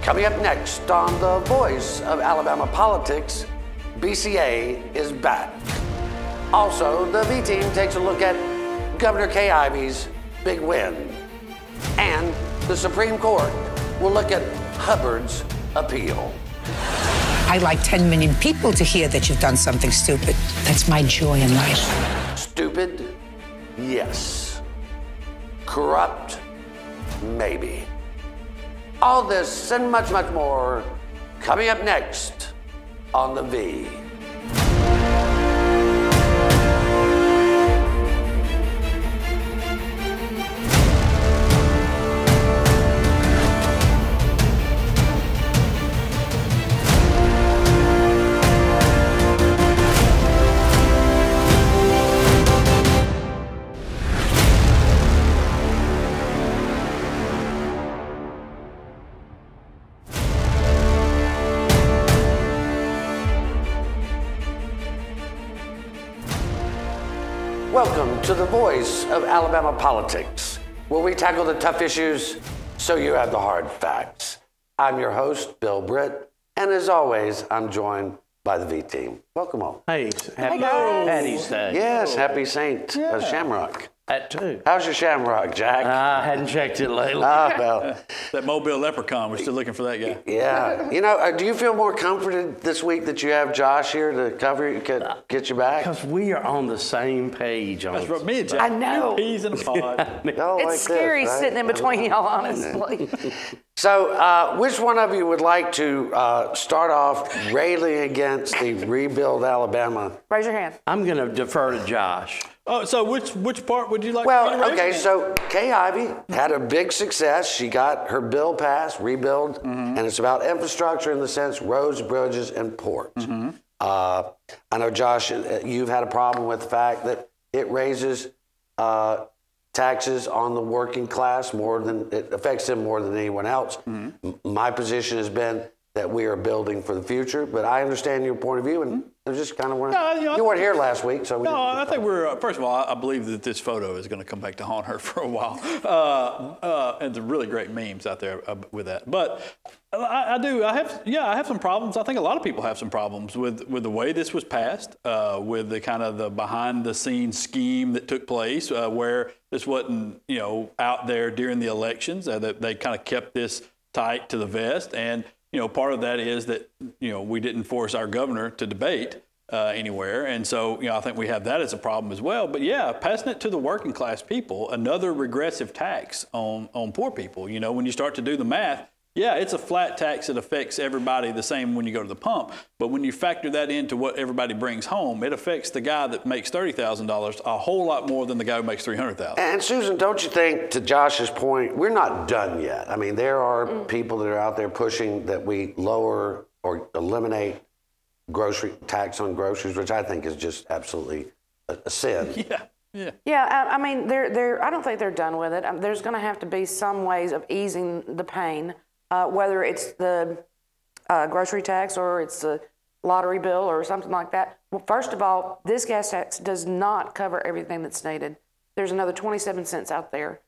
Coming up next on The Voice of Alabama Politics, BCA is back. Also, the V-Team takes a look at Governor Kay Ivey's big win. And the Supreme Court will look at Hubbard's appeal. I'd like 10 million people to hear that you've done something stupid. That's my joy in life. Stupid? Yes. Corrupt? Maybe. All this and much, much more coming up next on The V. Welcome to The Voice of Alabama Politics, where we tackle the tough issues so you have the hard facts. I'm your host, Bill Britt, and as always, I'm joined by the V-Team. Welcome all. Hey, happy Patty's Day. Yes, happy Saint Shamrock. That too. How's your Shamrock, Jack? I hadn't checked it lately. Well. That Mobile leprechaun, we're still looking for that guy. Yeah. You know, do you feel more comforted this week that you have Josh here to cover you, get you back? Because we are on the same page. That's right, me and Jack. I know. Peas in a pod. It's scary sitting in between y'all, honestly. So, which one of you would like to start off railing against the Rebuild Alabama? Raise your hand. I'm going to defer to Josh. Oh, so which part would you like? Well, okay, so Kay Ivey had a big success. She got her bill passed, Rebuild, and it's about infrastructure in the sense roads, bridges, and ports. I know, Josh, you've had a problem with the fact that it raises taxes on the working class it affects them more than anyone else. My position has been that we are building for the future, but I understand your point of view, and I just kind of want to. You weren't here last week, so I think we're. First of all, I believe that this photo is going to come back to haunt her for a while, and the really great memes out there with that. But I do. I have some problems. I think a lot of people have some problems with the way this was passed, with the kind of the behind-the-scenes scheme that took place, where this wasn't out there during the elections. They kind of kept this tight to the vest, and part of that is that, we didn't force our governor to debate anywhere. And so, I think we have that as a problem as well. But yeah, passing it to the working class people, another regressive tax on poor people. When you start to do the math, yeah, it's a flat tax that affects everybody the same when you go to the pump. But when you factor that into what everybody brings home, it affects the guy that makes $30,000 a whole lot more than the guy who makes $300,000. And Susan, don't you think, to Josh's point, we're not done yet? I mean, there are people that are out there pushing that we lower or eliminate grocery tax on groceries, which I think is just absolutely a sin. Yeah. I mean, I don't think they're done with it. There's going to have to be some ways of easing the pain. Whether it's the grocery tax or it's the lottery bill or something like that. Well, first of all, this gas tax does not cover everything that's needed. There's another 27 cents out there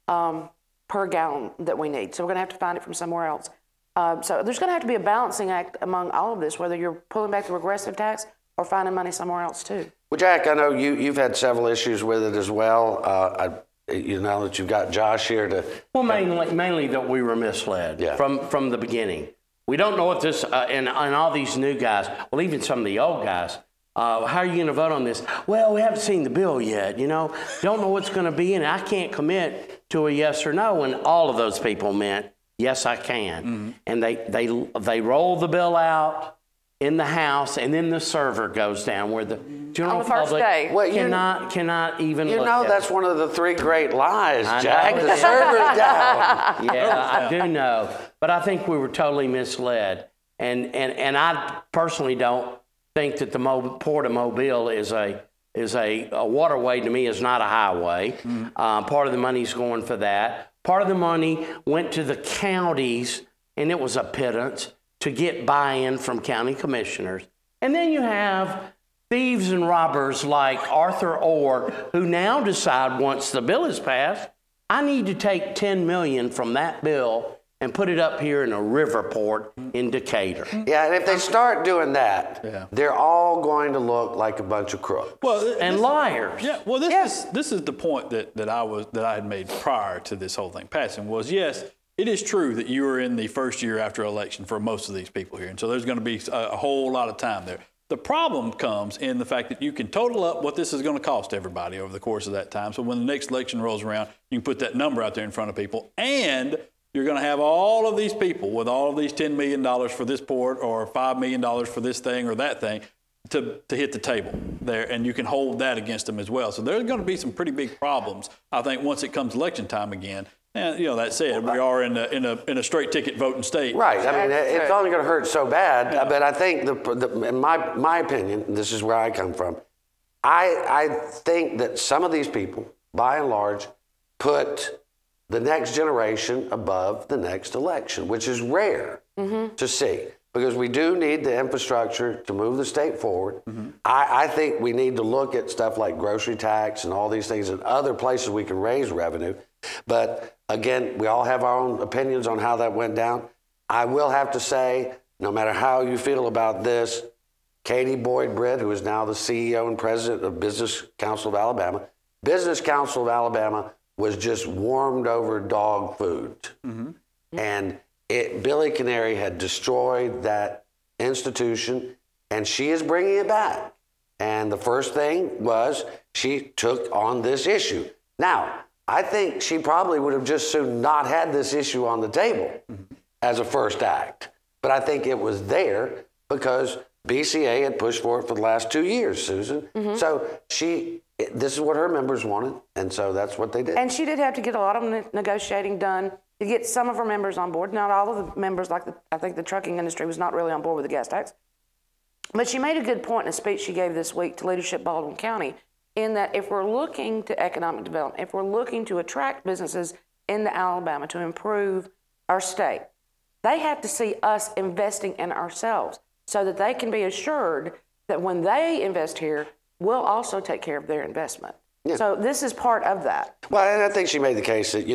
per gallon that we need. So we're going to have to find it from somewhere else. So there's going to have to be a balancing act among all of this, whether you're pulling back the regressive tax or finding money somewhere else too. Well, Jack, I know you've had several issues with it as well. Now that you've got Josh here to... Well, mainly that we were misled from the beginning. We don't know what this, and all these new guys, well, even some of the old guys, how are you going to vote on this? Well, we haven't seen the bill yet, Don't know what's going to be in it. I can't commit to a yes or no, and all of those people meant, yes, I can. And they roll the bill out in the House, and then the server goes down where the general public cannot even look at that's one of the three great lies, Jack. The server's down. Yeah, I do know. But I think we were totally misled. And I personally don't think that the Port of Mobile is a waterway. To me, is not a highway. Part of the money's going for that. Part of the money went to the counties, and it was a pittance to get buy-in from county commissioners. And then you have thieves and robbers like Arthur Orr, who now decide once the bill is passed, I need to take $10 million from that bill and put it up here in a river port in Decatur. Yeah, and if they start doing that, they're all going to look like a bunch of crooks. Well, and liars. Yeah, well, this is the point that I had made prior to this whole thing passing was, yes, it is true that you were in the first year after election for most of these people here, and so there's going to be a whole lot of time there. The problem comes in the fact that you can total up what this is going to cost everybody over the course of that time. So when the next election rolls around, you can put that number out there in front of people, and you're going to have all of these people with all of these $10 million for this port or $5 million for this thing or that thing to hit the table there, and you can hold that against them as well. So there's going to be some pretty big problems, I think, once it comes election time again. And, that said, we are in a straight ticket voting state. Right. I mean, it's only going to hurt so bad. Yeah. But I think, in my opinion, this is where I come from, I think that some of these people, by and large, put the next generation above the next election, which is rare to see. Because we do need the infrastructure to move the state forward. I think we need to look at stuff like grocery tax and all these things and other places we can raise revenue. But again, we all have our own opinions on how that went down. I will have to say, no matter how you feel about this, Katie Boyd Britt, who is now the CEO and president of Business Council of Alabama, Business Council of Alabama was just warmed over dog food. And Billy Canary had destroyed that institution, and she is bringing it back. And the first thing was she took on this issue. Now, I think she probably would have just soon not had this issue on the table as a first act. But I think it was there because BCA had pushed for it for the last 2 years, Susan. So this is what her members wanted, and so that's what they did. And she did have to get a lot of negotiating done to get some of her members on board. Not all of the members, I think the trucking industry was not really on board with the gas tax. But she made a good point in a speech she gave this week to leadership Baldwin County, in that if we're looking to economic development, if we're looking to attract businesses into Alabama to improve our state, they have to see us investing in ourselves so that they can be assured that when they invest here, we'll also take care of their investment. Yeah. So this is part of that. Well, and I think she made the case that,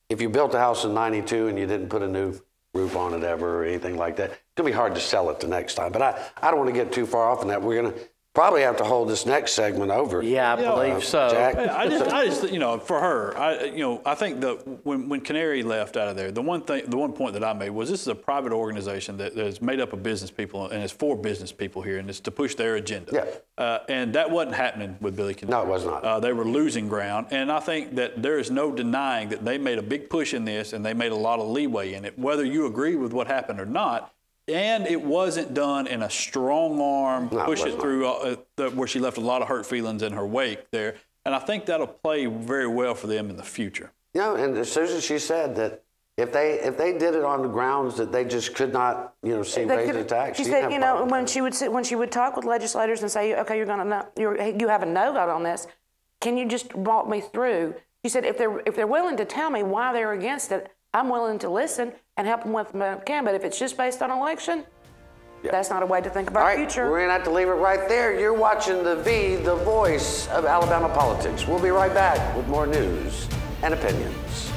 if you built a house in 92 and you didn't put a new roof on it ever or anything like that, it's going to be hard to sell it the next time. But I don't want to get too far off on that. We're going to probably have to hold this next segment over. Yeah, I believe so. Jack? I just, for her, I think that when Canary left out of there, the one point that I made was this is a private organization that is made up of business people, and it's for business people here, and it's to push their agenda. Yeah. And that wasn't happening with Billy Canary. No, it was not. They were losing ground, and I think that there is no denying that they made a big push in this, and they made a lot of leeway in it, whether you agree with what happened or not. And it wasn't done in a strong arm, push it through where she left a lot of hurt feelings in her wake there. And I think that'll play very well for them in the future. And Susan, she said that if they did it on the grounds that they just could not, see raising the tax. She said, when she would talk with legislators and say, okay, you have a no vote on this, can you just walk me through? She said, if they're willing to tell me why they're against it, I'm willing to listen and help them with what I can. But if it's just based on election, that's not a way to think about our future. We're going to have to leave it right there. You're watching the voice of Alabama politics. We'll be right back with more news and opinions.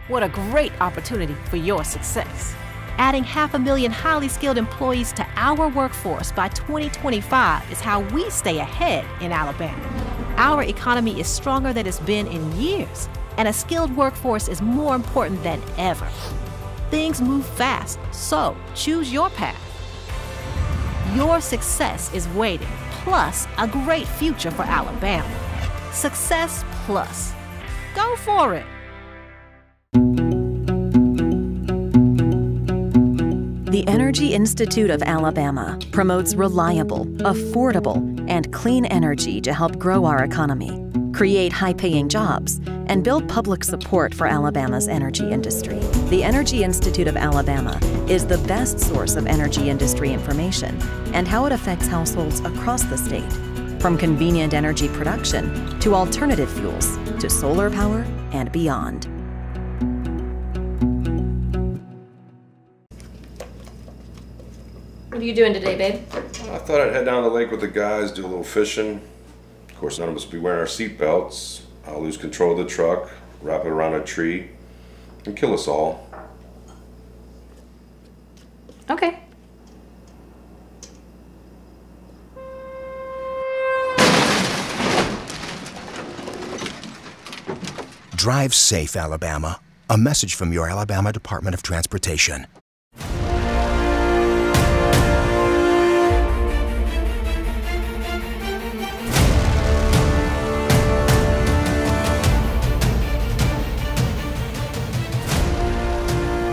What a great opportunity for your success. Adding 500,000 highly skilled employees to our workforce by 2025 is how we stay ahead in Alabama. Our economy is stronger than it's been in years, and a skilled workforce is more important than ever. Things move fast, so choose your path. Your success is waiting, plus a great future for Alabama. Success Plus. Go for it. The Energy Institute of Alabama promotes reliable, affordable, and clean energy to help grow our economy, create high-paying jobs, and build public support for Alabama's energy industry. The Energy Institute of Alabama is the best source of energy industry information and how it affects households across the state, from convenient energy production to alternative fuels to solar power and beyond. What are you doing today, babe? I thought I'd head down to the lake with the guys, do a little fishing. Of course, none of us will be wearing our seat belts. I'll lose control of the truck, wrap it around a tree, and kill us all. Okay. Drive safe, Alabama. A message from your Alabama Department of Transportation.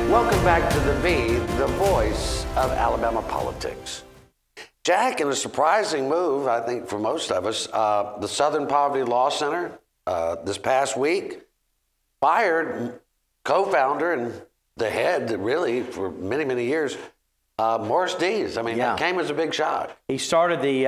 Welcome back to The V, the voice of Alabama politics. Jack, in a surprising move, I think for most of us, the Southern Poverty Law Center this past week fired co-founder and the head, really, for many, many years, Morris Dees. I mean, that came as a big shock. He started the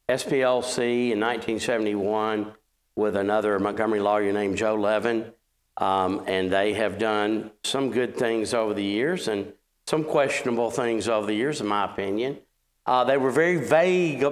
SPLC in 1971 with another Montgomery lawyer named Joe Lathan. And they have done some good things over the years and some questionable things over the years, in my opinion. They were very vague.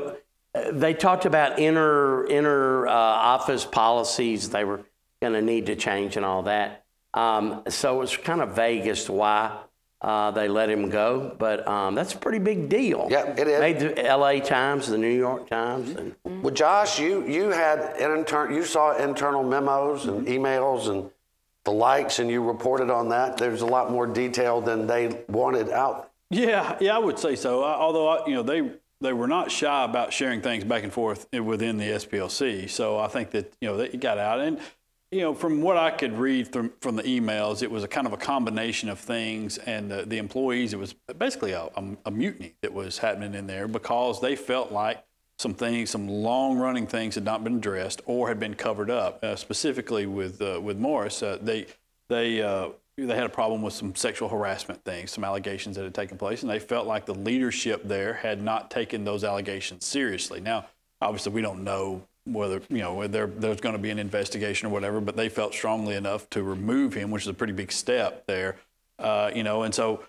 They talked about inner office policies they were going to need to change and all that. So it's kind of vague as to why they let him go. But that's a pretty big deal. Yeah, it is. Made the LA Times, the New York Times. And well, Josh, you had you saw internal memos and emails and the likes, and you reported on that. There's a lot more detail than they wanted out. Yeah, I would say so. Although, they were not shy about sharing things back and forth within the SPLC. So I think that, that got out. And, from what I could read from the emails, it was a kind of a combination of things. And the employees, it was basically a mutiny that was happening in there because they felt like some long-running things had not been addressed or had been covered up. Specifically with Morris, they had a problem with some sexual harassment things, some allegations that had taken place, and they felt like the leadership there had not taken those allegations seriously. Now, obviously, we don't know whether there's going to be an investigation or whatever, but they felt strongly enough to remove him, which is a pretty big step there. And so.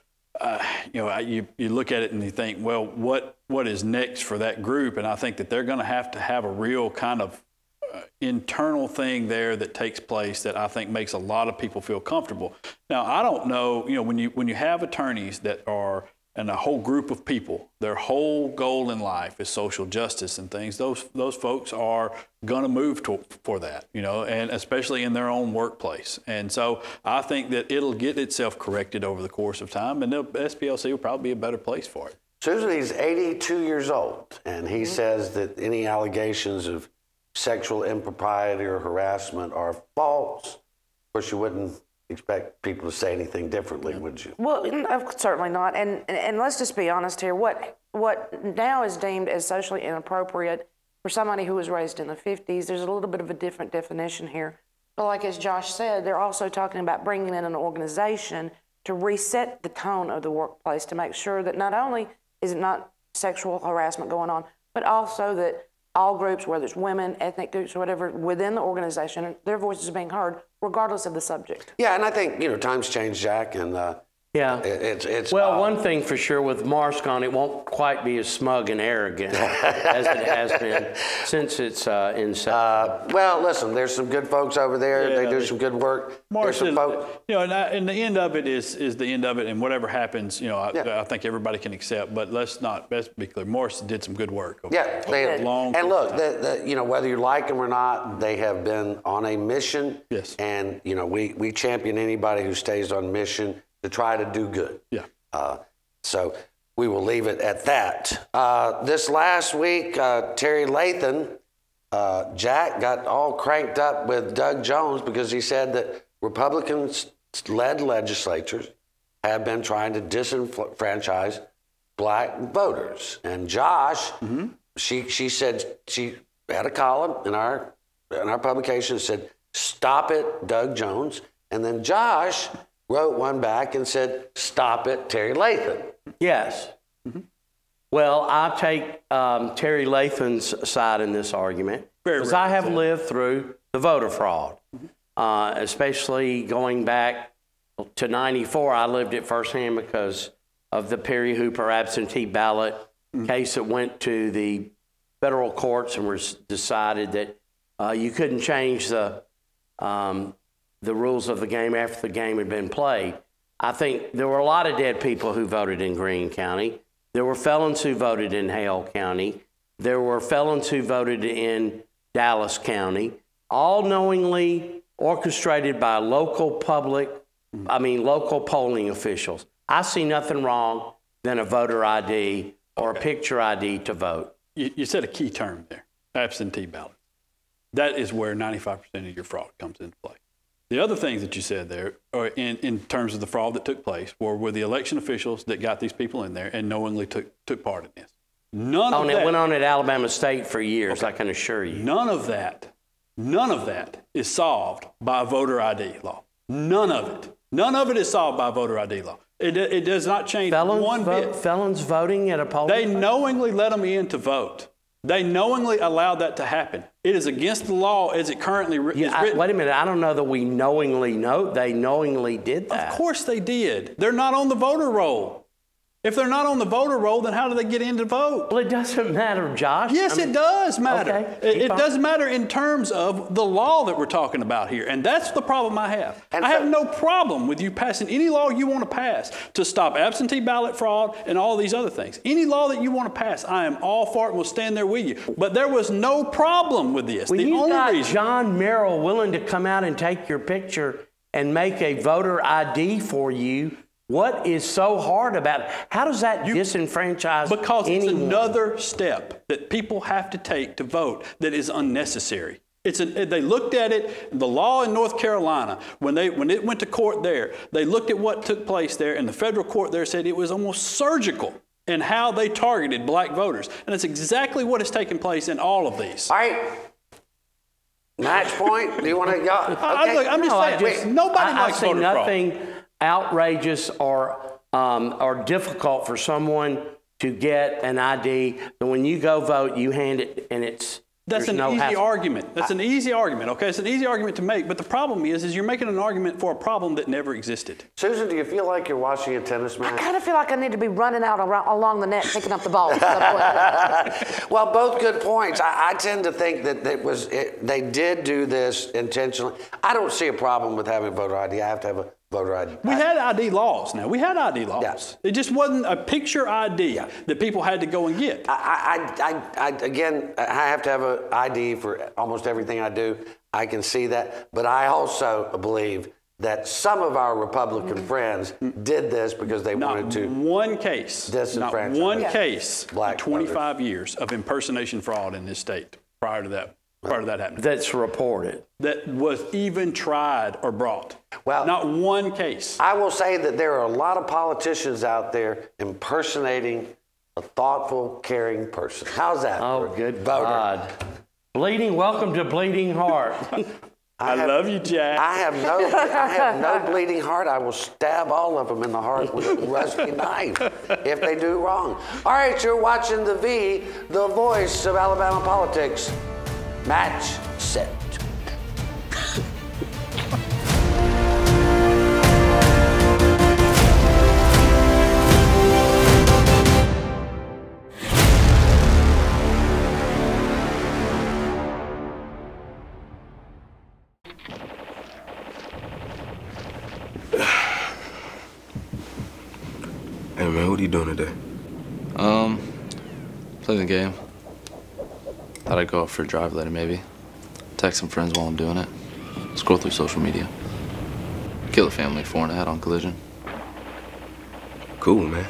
You look at it and you think, well, what is next for that group? And I think that they're going to have a real kind of internal thing there that takes place that I think makes a lot of people feel comfortable. Now, I don't know, when you have attorneys that are, and a whole group of people, their whole goal in life is social justice and things, those folks are going to move for that, and especially in their own workplace. And so I think that it'll get itself corrected over the course of time, and the SPLC will probably be a better place for it. Susan, he's 82 years old, and he says that any allegations of sexual impropriety or harassment are false. Of course, you wouldn't expect people to say anything differently, would you? Well, certainly not. And let's just be honest here. What now is deemed as socially inappropriate for somebody who was raised in the 50s, there's a little bit of a different definition here. But like as Josh said, they're also talking about bringing in an organization to reset the tone of the workplace to make sure that not only is it not sexual harassment going on, but also that all groups, whether it's women, ethnic groups, or whatever, within the organization, their voices are being heard, regardless of the subject. Yeah, and I think, times change, Jack, and it's well, one thing for sure, with Morris gone, it won't quite be as smug and arrogant as it has been since its inception. Well, listen, there's some good folks over there. Yeah, they do some good work. Morris, and the end of it is the end of it, and whatever happens, I think everybody can accept. But let's be clear. Morris did some good work. And look, whether you like them or not, they have been on a mission. Yes. And we champion anybody who stays on mission to try to do good. Yeah. So we will leave it at that. This last week, Terry Lathan, Jack, got all cranked up with Doug Jones because he said that Republican-led legislatures have been trying to disenfranchise black voters. And Josh, she said, she had a column in our publication that said, "Stop it, Doug Jones." And then Josh wrote one back and said, "Stop it, Terry Lathan." Yes. Well, I take Terry Lathan's side in this argument because I have lived through the voter fraud, especially going back to '94. I lived it firsthand because of the Perry Hooper absentee ballot case that went to the federal courts and was decided that you couldn't change the rules of the game after the game had been played. I think there were a lot of dead people who voted in Greene County. There were felons who voted in Hale County. There were felons who voted in Dallas County, all knowingly orchestrated by local polling officials. I see nothing wrong than a voter ID or a picture ID to vote. You said a key term there, absentee ballot. That is where 95% of your fraud comes into play. The other things that you said there, are in terms of the fraud that took place, were the election officials that got these people in there and knowingly took part in this. None of that. It went on at Alabama State for years, I can assure you. None of that is solved by voter ID law. None of it. None of it is solved by voter ID law. It does not change one bit. Felons voting at a polling They place? knowingly let them in to vote. They knowingly allowed that to happen. It is against the law as it currently is written. Wait a minute. I don't know that we knowingly know. They knowingly did that. Of course they did. They're not on the voter roll. If they're not on the voter roll, then how do they get in to vote? Well, it doesn't matter, Josh. Yes, it does matter. Okay, it does matter in terms of the law that we're talking about here. And that's the problem I have. I have no problem with you passing any law you want to pass to stop absentee ballot fraud and all these other things. Any law that you want to pass, I am all for it and will stand there with you. But there was no problem with this. When you got John Merrill willing to come out and take your picture and make a voter ID for you, what is so hard about it? How does that disenfranchise anyone? Because it's another step that people have to take to vote that is unnecessary. They looked at it, the law in North Carolina, when it went to court there, they looked at what took place there, and the federal court there said it was almost surgical in how they targeted black voters. And that's exactly what has taken place in all of these. All right. Match point? Do you want to go? Okay. I'm just saying, nobody likes voter fraud. I see nothing outrageous or difficult for someone to get an ID. And when you go vote, you hand it, and that's an easy argument. That's an easy argument, okay? It's an easy argument to make, but the problem is you're making an argument for a problem that never existed. Susan, do you feel like you're watching a tennis match? I kind of feel like I need to be running out along the net, picking up the ball. Well, both good points. I tend to think that they did do this intentionally. I don't see a problem with having voter ID. I have to have a voter ID. We had ID laws now. We had ID laws. Yes. It just wasn't a picture ID that people had to go and get. Again, I have to have an ID for almost everything I do. I can see that. But I also believe that some of our Republican friends did this because they wanted to. Not one case Black 25 years of impersonation fraud in this state prior to that happening. That's reported. That was even tried or brought. Well, not one case. I will say that there are a lot of politicians out there impersonating a thoughtful, caring person. How's that? Oh, good voter. God. Bleeding, welcome to Bleeding Heart. I love you, Jack. I have no bleeding heart. I will stab all of them in the heart with a rusty knife if they do wrong. All right, you're watching The V, the voice of Alabama politics. Match set. Hey man, what are you doing today? Playing the game. Thought I'd go out for a drive later, maybe. Text some friends while I'm doing it. Scroll through social media. Kill a family 4 and a head-on collision. Cool, man.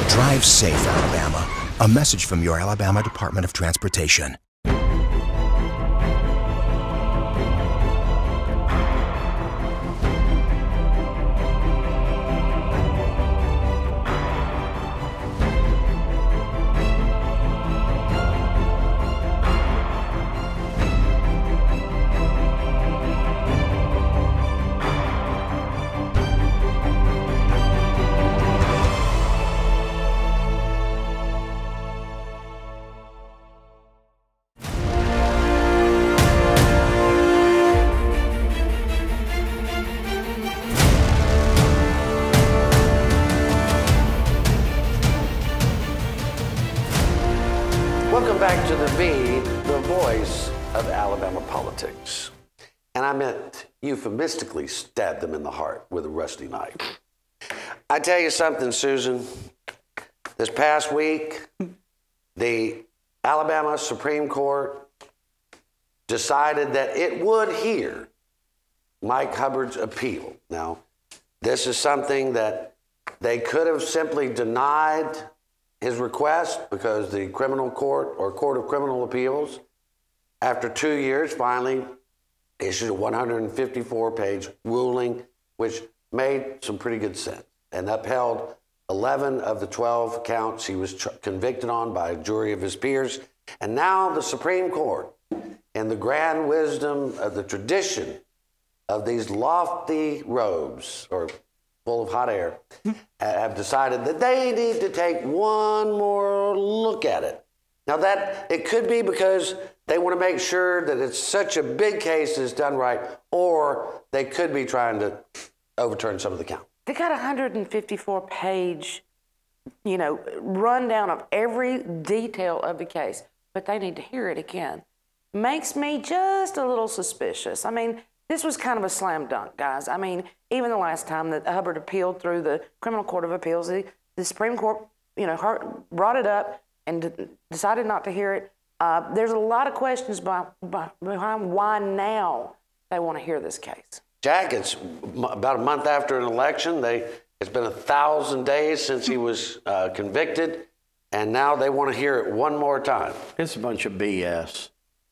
Drive safe, Alabama. A message from your Alabama Department of Transportation. Welcome back to the voice of Alabama politics. And I meant euphemistically stab them in the heart with a rusty knife. I tell you something, Susan. This past week, the Alabama Supreme Court decided that it would hear Mike Hubbard's appeal. Now, this is something that they could have simply denied his request because the criminal court or Court of Criminal Appeals, after 2 years, finally issued a 154-page ruling, which made some pretty good sense and upheld 11 of the 12 counts he was convicted on by a jury of his peers. And now the Supreme Court, in the grand wisdom of the tradition of these lofty robes, or full of hot air, have decided that they need to take one more look at it. Now that it could be because they want to make sure that it's such a big case that's done right, or they could be trying to overturn some of the count. They got a 154-page, rundown of every detail of the case, but they need to hear it again. Makes me just a little suspicious. I mean, this was kind of a slam dunk, guys. I mean, even the last time that Hubbard appealed through the Criminal Court of Appeals, the Supreme Court, brought it up and decided not to hear it. There's a lot of questions behind why now they want to hear this case. Jack, it's about a month after an election. It's been 1,000 days since he was convicted, and now they want to hear it one more time. It's a bunch of BS,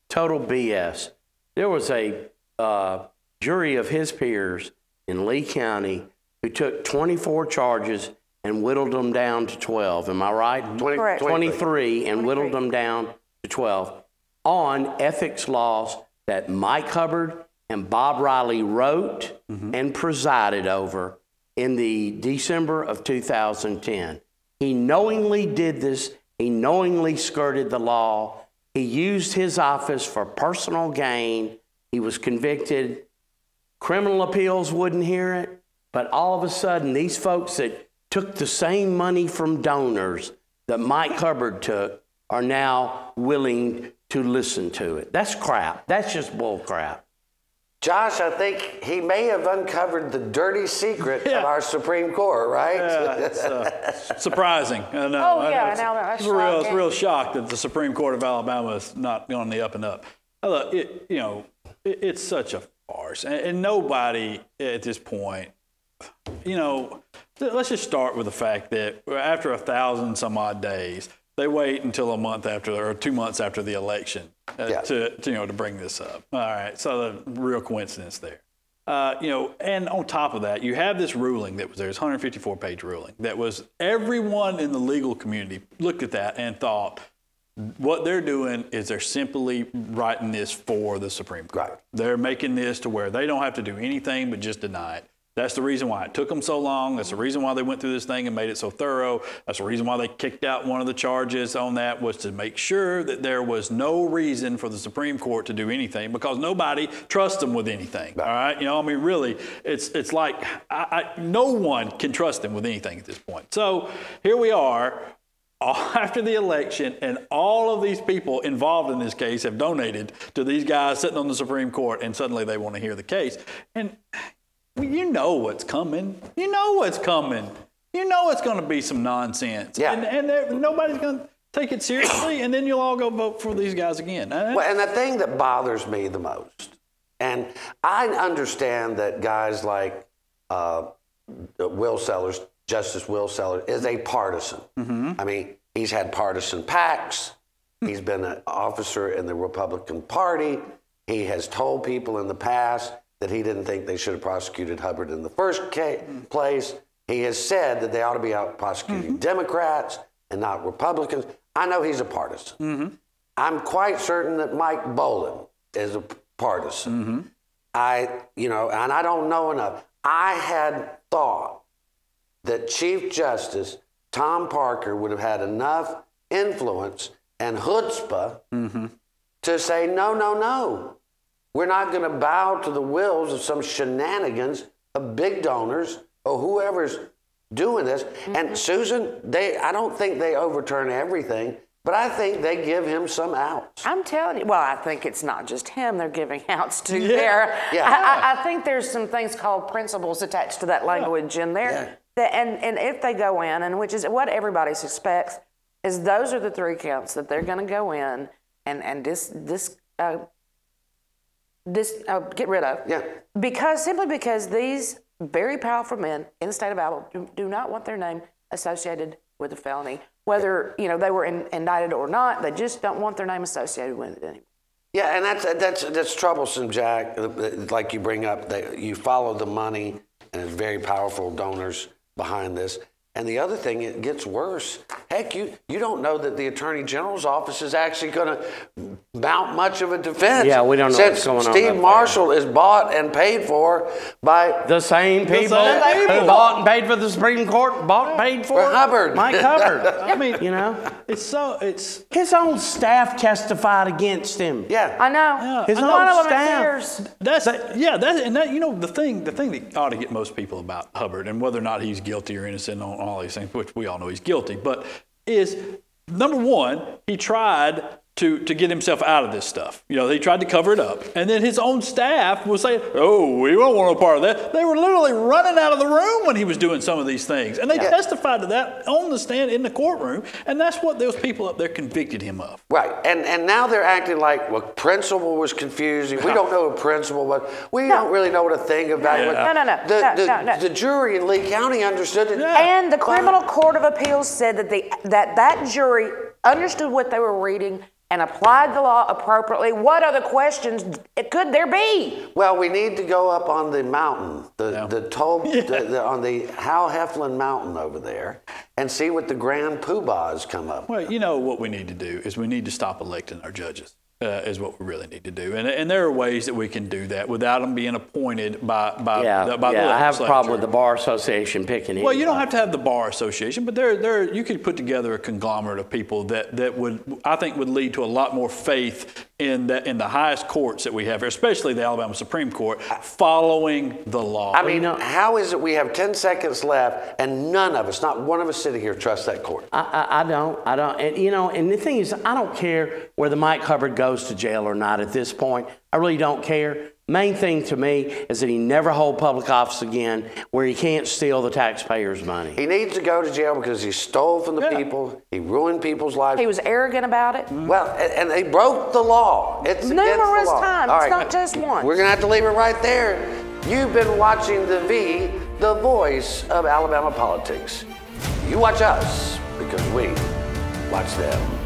total BS. There was a jury of his peers in Lee County who took 24 charges and whittled them down to 12. Am I right? 23 and whittled them down to 12 on ethics laws that Mike Hubbard and Bob Riley wrote and presided over in the December of 2010. He knowingly did this. He knowingly skirted the law. He used his office for personal gain. He was convicted. Criminal appeals wouldn't hear it. But all of a sudden, these folks that took the same money from donors that Mike Hubbard took are now willing to listen to it. That's crap. That's just bull crap. Josh, I think he may have uncovered the dirty secret of our Supreme Court, right? Yeah, it's surprising. I know. Oh, yeah, now that's shocking. It's real shock that the Supreme Court of Alabama is not on the up and up. Look, it's such a farce, and nobody at this point, let's just start with the fact that after 1,000 some odd days, they wait until a month after or 2 months after the election to bring this up. All right, so the real coincidence there. And on top of that, you have this ruling that was there, this 154-page ruling that was everyone in the legal community looked at that and thought, what they're doing is they're simply writing this for the Supreme Court. Right. They're making this to where they don't have to do anything but just deny it. That's the reason why it took them so long. That's the reason why they went through this thing and made it so thorough. That's the reason why they kicked out one of the charges on that, was to make sure that there was no reason for the Supreme Court to do anything, because nobody trusts them with anything. Right. All right. Really, it's like no one can trust them with anything at this point. So here we are after the election, and all of these people involved in this case have donated to these guys sitting on the Supreme Court, and suddenly they want to hear the case. And you know what's coming. You know what's coming. You know it's going to be some nonsense. Yeah. And nobody's going to take it seriously, and then you'll all go vote for these guys again. Well, and the thing that bothers me the most, and I understand that guys like Will Sellers, Justice Will Sellers, is a partisan. I mean, he's had partisan PACs. He's been an officer in the Republican Party. He has told people in the past that he didn't think they should have prosecuted Hubbard in the first place. He has said that they ought to be out prosecuting Democrats and not Republicans. I know he's a partisan. I'm quite certain that Mike Bolin is a partisan. And I don't know enough. I had thought that Chief Justice Tom Parker would have had enough influence and chutzpah to say, no. We're not going to bow to the wills of some shenanigans of big donors or whoever's doing this. And Susan, I don't think they overturn everything, But I think they give him some outs. I'm telling you, well, I think it's not just him they're giving outs to Yeah. there. Yeah. I think there's some things called principles attached to that language in there. That, and if they go in, and which is what everybody suspects, is those are the 3 counts that they're going to go in and get rid of. Yeah. Simply because these very powerful men in the state of Alabama do not want their name associated with a felony. Whether they were indicted or not, they just don't want their name associated with it anymore. Yeah, and that's troublesome, Jack. Like you bring up, you follow the money, and it's very powerful donors behind this. And the other thing, it gets worse. Heck, you don't know that the Attorney General's office is actually going to mount much of a defense. Yeah, we don't know what's going on. Since Steve Marshall is bought and paid for by the same people who bought and paid for the Supreme Court, bought and paid for Hubbard. Mike Hubbard. I mean, it's his own staff testified against him. Yeah, I know. His own staff. The thing that ought to get most people about Hubbard, and whether or not he's guilty or innocent on all these things, which we all know he's guilty, but is number one, he tried to get himself out of this stuff. He tried to cover it up. And then his own staff was saying, oh, we don't want no part of that. They were literally running out of the room when he was doing some of these things. And they testified to that on the stand in the courtroom. And that's what those people up there convicted him of. Right. And now they're acting like, well, principal was confusing. We don't know what principal was. We don't really know what to think about it. No. The jury in Lee County understood it. And the criminal court of appeals said that jury understood what they were reading and applied the law appropriately. What other questions could there be? Well, we need to go up on the mountain, on the Hal Heflin Mountain over there, and see what the grand poobahs come up. Well, what we need to do is we need to stop electing our judges. Is what we really need to do, and there are ways that we can do that without them being appointed by the legislature. I have a problem with the Bar Association picking. Well, you don't have to have the Bar Association, but there you could put together a conglomerate of people that would, I think, would lead to a lot more faith in the highest courts that we have here, especially the Alabama Supreme Court, following the law. I mean, how is it we have 10 seconds left and none of us, not one of us sitting here, trust that court? I don't. And the thing is, I don't care whether Mike Hubbard goes to jail or not at this point. I really don't care. Main thing to me is that he never hold public office again where he can't steal the taxpayers' money. He needs to go to jail because he stole from the people. He ruined people's lives. He was arrogant about it. Well, and they broke the law. It's numerous times. All it's not just once. We're going to have to leave it right there. You've been watching the voice of Alabama politics. You watch us because we watch them.